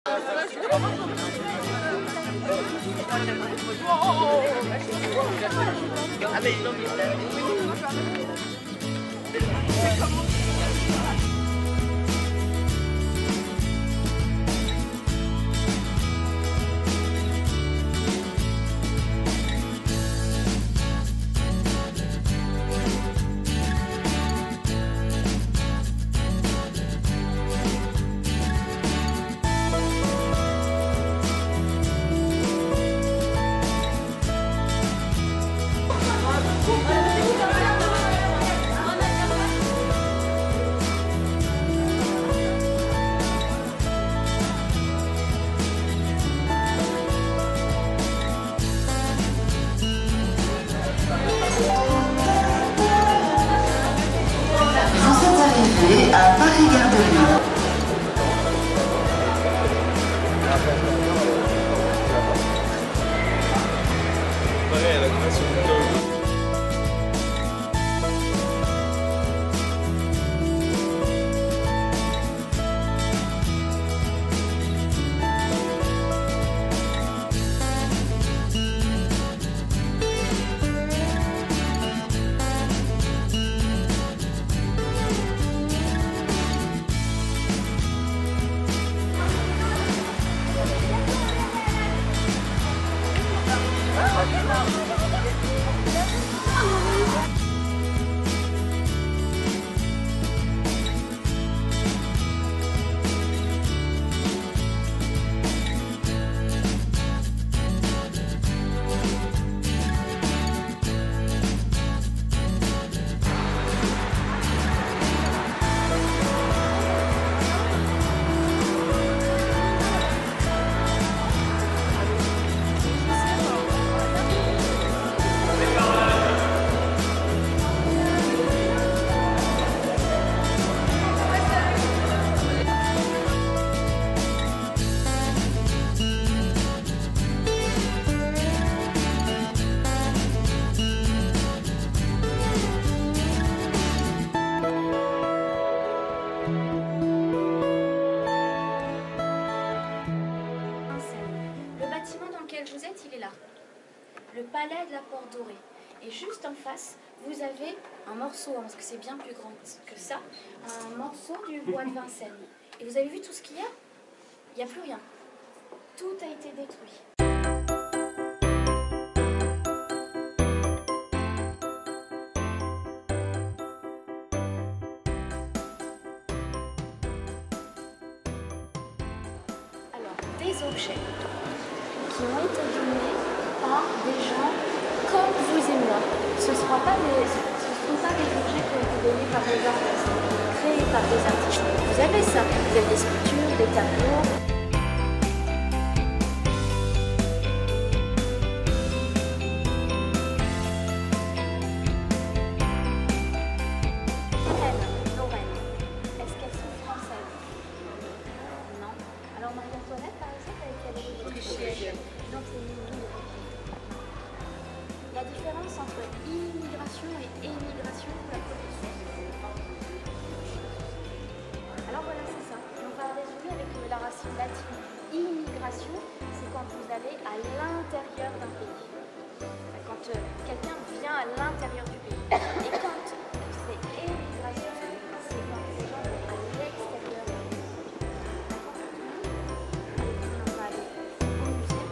À Paris-Gare de Lyon. Vous êtes, il est là. Le palais de la Porte Dorée. Et juste en face, vous avez un morceau, parce que c'est bien plus grand que ça, un morceau du bois de Vincennes. Et vous avez vu tout ce qu'il y a? Il n'y a plus rien. Tout a été détruit. Alors, des objets qui ont été donnés par des gens comme vous et moi. Ce ne seront pas des objets qui ont été donnés par des artistes, créés par des artistes. Vous avez ça, vous avez des sculptures, des tableaux. Nos reines, est-ce qu'elles sont françaises? Non. Alors Marie-Antoinette, par exemple, elle est autrichienne. Donc c'est une. La différence entre immigration et émigration, vous la connaissez? Alors voilà, c'est ça. On va résumer avec la racine latine. Immigration, c'est quand vous allez à l'intérieur d'un pays. Quand quelqu'un vient à l'intérieur du pays. Et quand c'est émigration, c'est quand les gens vont à l'extérieur d'un pays. On va aller au musée.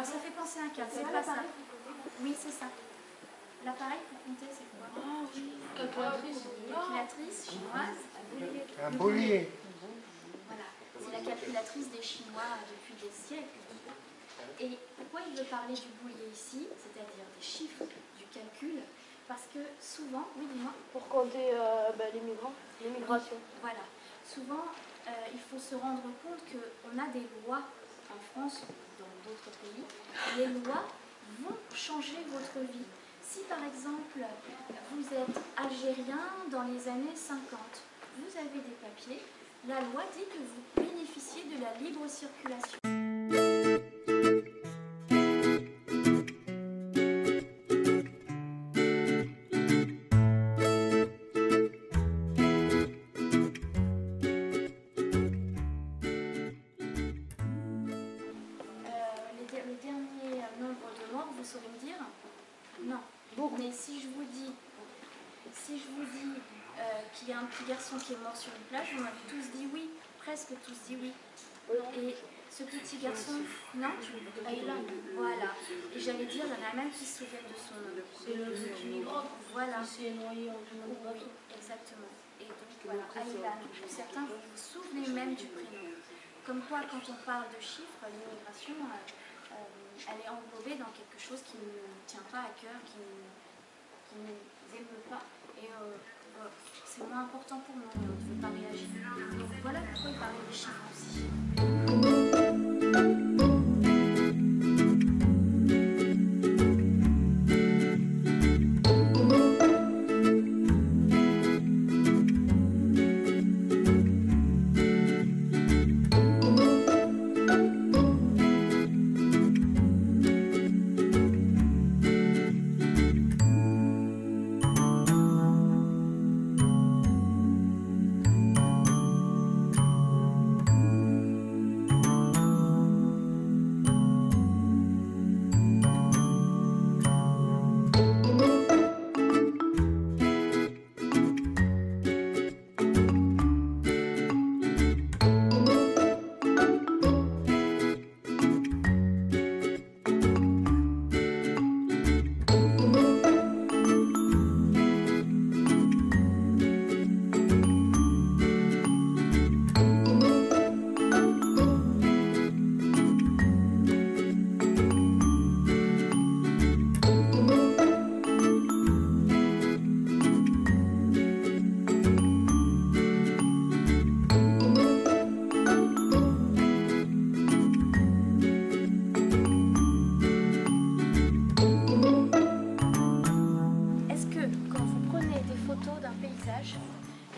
Alors ça fait penser à un cadre, c'est pas ça. Oui, c'est ça. L'appareil pour compter, c'est quoi? Ah oui. Calculatrice chinoise. Un boulier. Voilà, c'est la calculatrice des Chinois depuis des siècles. Et pourquoi il veut parler du boulier ici, c'est-à-dire des chiffres, du calcul? Parce que souvent, oui, dis-moi. Pour compter les migrants, l'immigration. Voilà, souvent il faut se rendre compte qu'on a des lois en France ou dans d'autres pays. Les lois vont changer votre vie. Si par exemple vous êtes algérien dans les années 50, vous avez des papiers, la loi dit que vous bénéficiez de la libre circulation. Le dernier nombre de morts, vous saurez me dire? Non. Mais si je vous dis qu'il y a un petit garçon qui est mort sur une plage, vous m'avez tous dit oui, presque tous dit oui. Et ce petit garçon, non, voilà. Et j'allais dire, il y en a même qui se souviennent de son nom. C'est le petit migrant Voilà. qui s'est noyé en Oui, exactement. Et donc voilà, Aylan, certains vous vous souvenez même du prénom. Comme quoi, quand on parle de chiffres, l'immigration, elle est englobée dans quelque chose qui ne nous tient pas à cœur, qui ne nous émeut pas. Et c'est moins important pour nous, on ne veut pas réagir. Donc voilà pourquoi il parlait des chiffres aussi.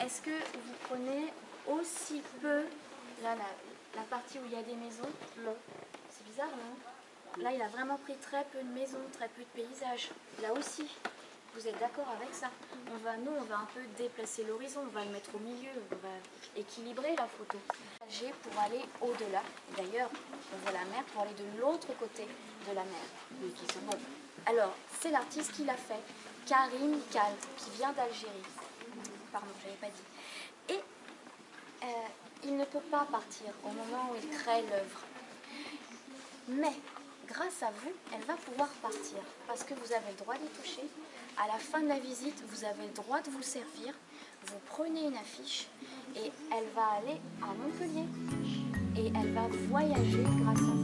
Est-ce que vous prenez aussi peu la partie où il y a des maisons? Non. C'est bizarre, non? Là, il a vraiment pris très peu de maisons, très peu de paysages. Là aussi, vous êtes d'accord avec ça? On va un peu déplacer l'horizon, on va le mettre au milieu, on va équilibrer la photo. Pour aller au-delà. D'ailleurs, on voit la mer pour aller de l'autre côté de la mer. Bon. Alors, c'est l'artiste qui l'a fait, Karim Kal, qui vient d'Algérie. Pardon, je n'avais pas dit. Et il ne peut pas partir au moment où il crée l'œuvre. Mais, grâce à vous, elle va pouvoir partir. Parce que vous avez le droit d'y toucher. À la fin de la visite, vous avez le droit de vous servir. Vous prenez une affiche et elle va aller à Montpellier. Et elle va voyager grâce à vous.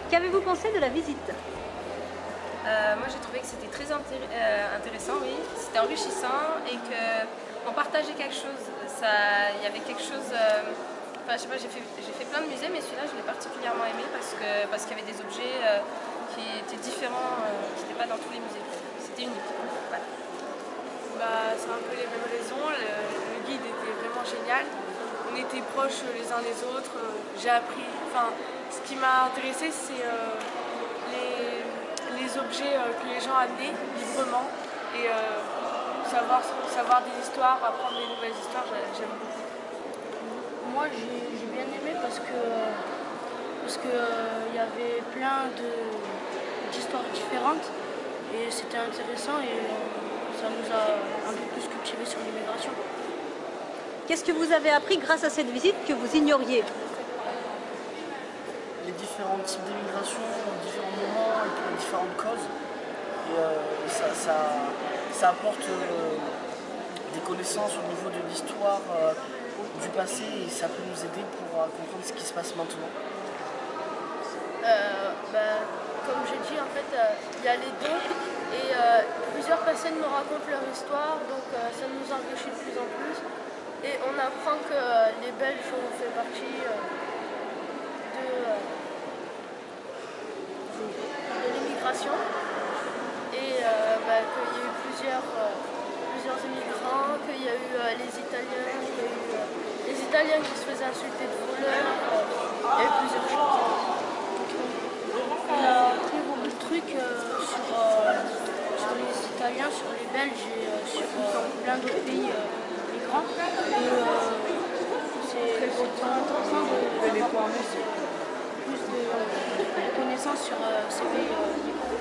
Qu'avez-vous pensé de la visite? Moi j'ai trouvé que c'était très intéressant, oui. C'était enrichissant et qu'on partageait quelque chose. Il y avait quelque chose... Enfin, je sais pas, j'ai fait plein de musées, mais celui-là je l'ai particulièrement aimé parce qu'il y avait des objets qui étaient différents, qui n'étaient pas dans tous les musées. C'était unique. Voilà. Bah, c'est un peu les mêmes raisons. Le guide était vraiment génial. On était proches les uns des autres. J'ai appris. Enfin, ce qui m'a intéressé, c'est les objets que les gens amenaient librement et savoir des histoires, apprendre des nouvelles histoires. J'aime beaucoup. Moi, j'ai bien aimé parce que y avait plein d'histoires différentes et c'était intéressant et ça nous a un peu plus cultivés sur l'immigration. Qu'est-ce que vous avez appris grâce à cette visite que vous ignoriez? Les différents types d'immigration, différents moments et pour différentes causes. Et ça apporte des connaissances au niveau de l'histoire du passé et ça peut nous aider pour comprendre ce qui se passe maintenant. Comme j'ai dit, en fait, il y a les deux et plusieurs personnes nous racontent leur histoire, donc ça nous enrichit de plus en plus. Et on apprend que les Belges ont fait partie de l'immigration et qu'il y a eu plusieurs immigrants, qu'il y a eu les Italiens, qu'il y a eu les Italiens qui se faisaient insulter de voleurs, il y a eu plusieurs choses. On a appris beaucoup de trucs sur les Italiens, sur les Belges et sur plein d'autres pays migrants. Et c'est intéressant d'avoir plus de connaissances sur ces pays migrants.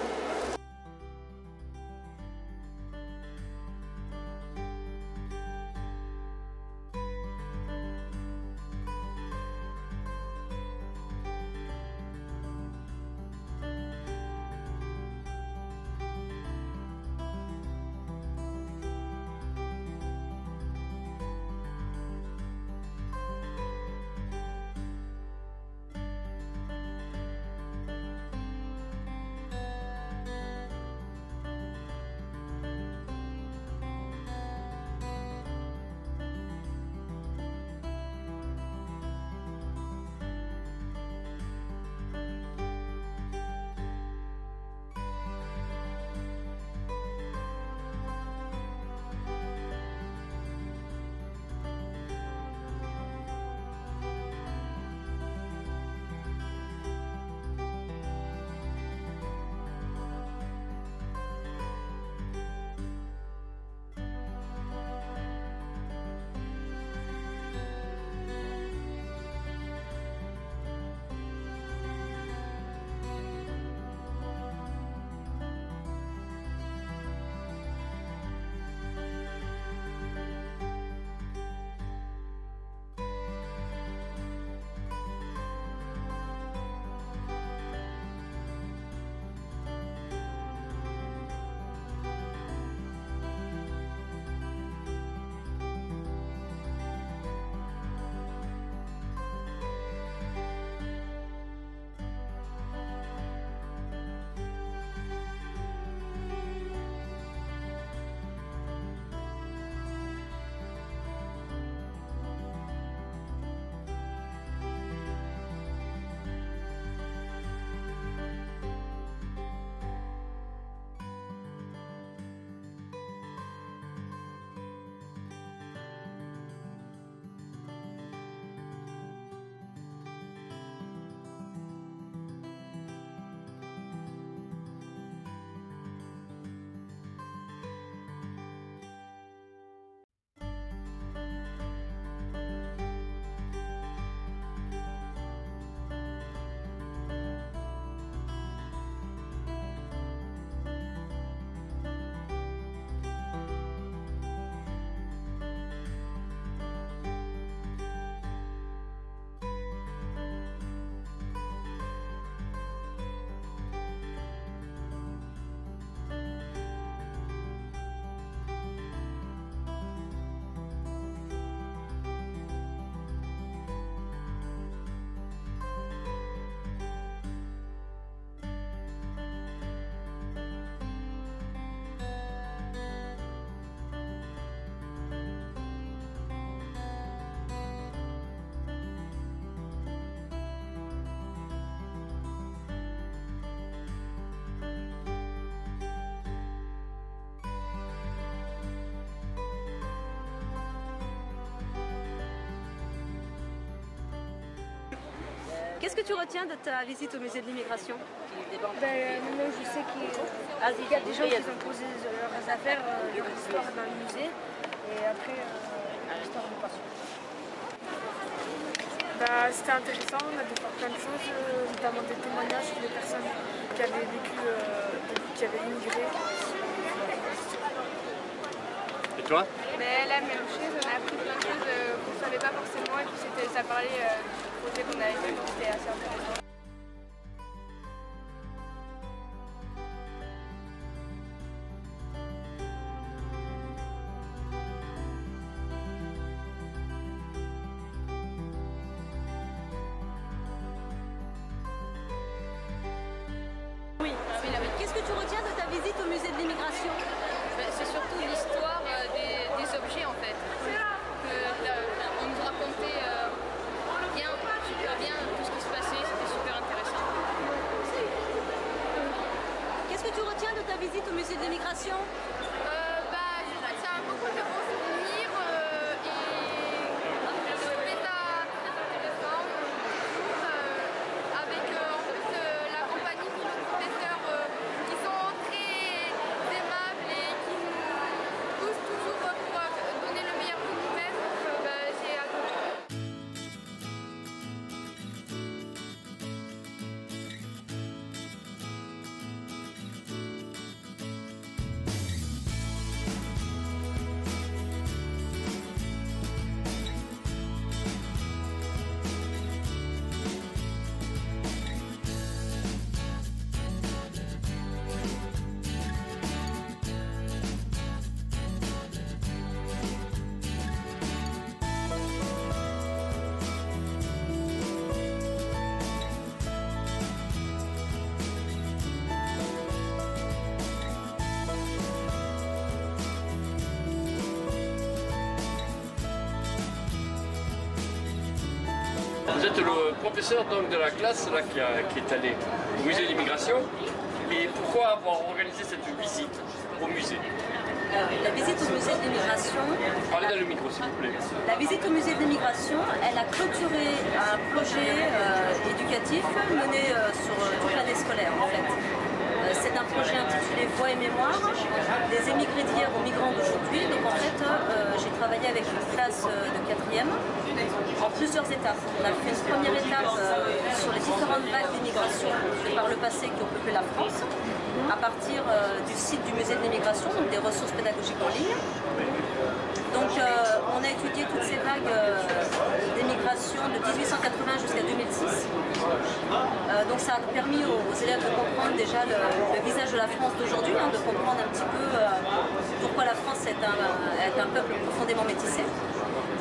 Qu'est-ce que tu retiens de ta visite au musée de l'immigration? Maintenant, je sais qu'il y a des gens qui ont posé leurs affaires, leur histoire dans le musée, et après, l'histoire du passé. C'était intéressant, on a découvert plein de choses, notamment des témoignages des personnes qui avaient vécu, qui avaient immigré. Et toi? La même chose, on a appris plein de choses qu'on ne savait pas forcément et puis ça parlait du projet qu'on avait fait, donc c'était assez intéressant. Qu'est-ce que tu retiens de ta visite au musée de l'immigration? C'est surtout l'histoire des objets en fait. On nous racontait super bien tout ce qui se passait, c'était super intéressant. Qu'est-ce que tu retiens de ta visite au musée de l'immigration? Ça a beaucoup de bons souvenirs et je trouvais ça très intéressant. Avec en plus la compagnie de nos professeurs qui sont très aimables et qui nous poussent toujours pour donner le meilleur de nous-mêmes. J'ai adoré. Vous êtes le professeur donc, de la classe là, qui est allé au musée de l'immigration. Et pourquoi avoir organisé cette visite au musée? La visite au musée de l'immigration... Parlez dans le micro s'il vous plaît. La visite au musée de l'immigration, elle a clôturé un projet éducatif mené sur toute l'année scolaire en fait. C'est un projet intitulé Voix et Mémoire, des émigrés d'hier aux migrants d'aujourd'hui. Donc en fait, j'ai travaillé avec une classe de 4e en plusieurs étapes. On a fait une première étape sur les différentes vagues d'immigration par le passé qui ont peuplé la France, à partir du site du musée de l'immigration, donc des ressources pédagogiques en ligne. Donc on a étudié toutes ces vagues d'émigration de 1880 jusqu'à 2006. Donc ça a permis aux élèves de comprendre déjà le visage de la France d'aujourd'hui, de comprendre un petit peu pourquoi la France est un peuple profondément métissé.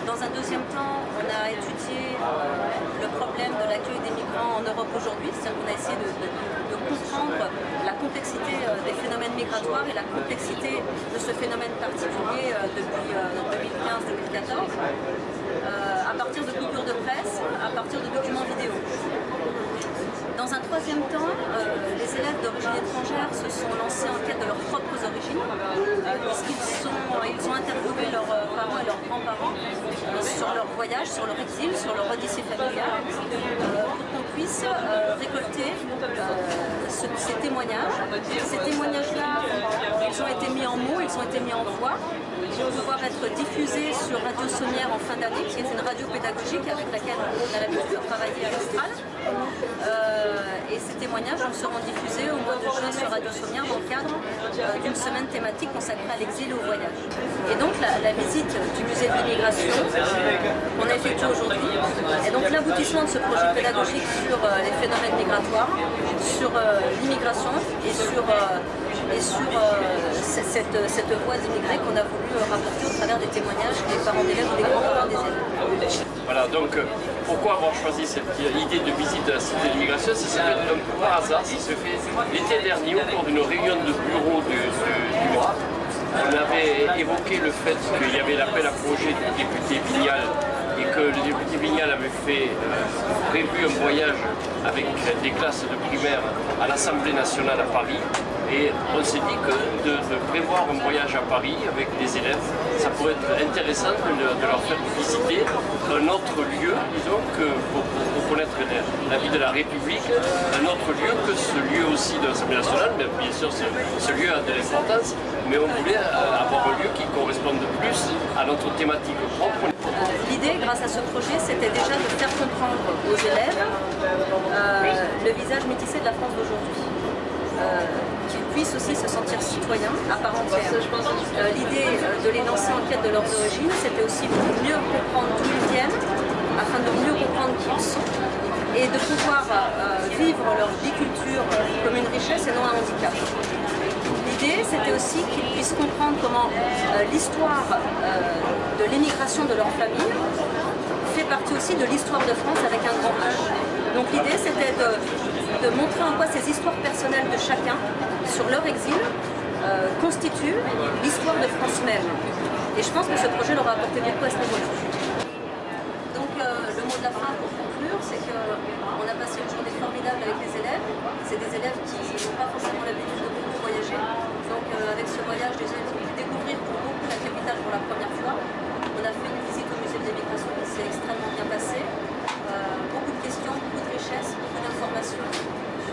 Dans un deuxième temps, on a étudié le problème de l'accueil des migrants en Europe aujourd'hui, c'est-à-dire qu'on a essayé de comprendre la complexité des phénomènes migratoires et la complexité de ce phénomène particulier depuis 2015-2014, à partir de coupures de presse, à partir de documents vidéo. Dans un troisième temps, les élèves d'origine étrangère se sont lancés en quête de leurs propres origines, puisqu'ils ont interviewé leurs parents et leurs grands-parents sur leur voyage, sur leur exil, sur leur odyssée familiale, pour qu'on puisse récolter ces témoignages. Ces témoignages-là, ils ont été mis en mots, ils ont été mis en voix, pour pouvoir être diffusés sur Radio Sommière en fin d'année, qui est une radio pédagogique avec laquelle on a l'habitude de travailler à l'Austral. Et ces témoignages seront diffusés au mois de juin sur Radio Sommière dans le cadre d'une semaine thématique consacrée à l'exil et au voyage. Et donc la visite du musée de l'immigration qu'on a effectuée aujourd'hui est donc l'aboutissement de ce projet pédagogique sur les phénomènes migratoires, sur l'immigration et sur cette voie d'immigrés qu'on a voulu rapporter au travers des témoignages des parents d'élèves ou des grands-parents des élèves. Voilà, donc pourquoi avoir choisi cette idée de visite à la cité de l'immigration? Ça s'est fait un peu par hasard, ça s'est fait l'été dernier au cours d'une réunion de bureau du mois. On avait évoqué le fait qu'il y avait l'appel à projet du député Vignal et que le député Vignal avait prévu un voyage avec des classes de primaire à l'Assemblée nationale à Paris. Et on s'est dit que de prévoir un voyage à Paris avec des élèves, ça pourrait être intéressant de leur faire visiter un autre lieu, disons, que pour connaître la vie de la République, un autre lieu que ce lieu aussi de l'Assemblée nationale, mais bien sûr ce lieu a de l'importance, mais on voulait avoir un lieu qui corresponde plus à notre thématique propre. L'idée, grâce à ce projet, c'était déjà de faire comprendre aux élèves le visage métissé de la France d'aujourd'hui. Qu'ils puissent aussi se sentir citoyens à part entière. L'idée de les lancer en quête de leurs origines, c'était aussi pour mieux comprendre d'où ils viennent, afin de mieux comprendre qui ils sont, et de pouvoir vivre leur biculture comme une richesse et non un handicap. L'idée, c'était aussi qu'ils puissent comprendre comment l'histoire de l'émigration de leur famille fait partie aussi de l'histoire de France avec un grand H. Donc l'idée, c'était de montrer en quoi ces histoires personnelles de chacun, sur leur exil, constituent l'histoire de France même. Et je pense que ce projet leur a apporté beaucoup à ce niveau-là. Donc le mot de la fin pour conclure, c'est qu'on a passé une journée formidable avec les élèves. C'est des élèves qui n'ont pas forcément l'habitude de beaucoup voyager. Donc avec ce voyage, les élèves ont pu découvrir pour beaucoup la capitale pour la première fois. On a fait une visite au musée de l'immigration qui s'est extrêmement bien passée. Beaucoup de questions, beaucoup de richesses, beaucoup d'informations.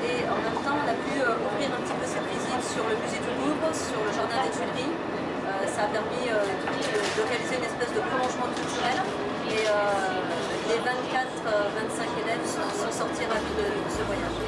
Et en même temps, on a pu ouvrir un petit peu cette visite sur le musée du Louvre, sur le jardin des Tuileries. Ça a permis de réaliser une espèce de prolongement culturel. Et les 24-25 élèves sont sortis ravis de ce voyage.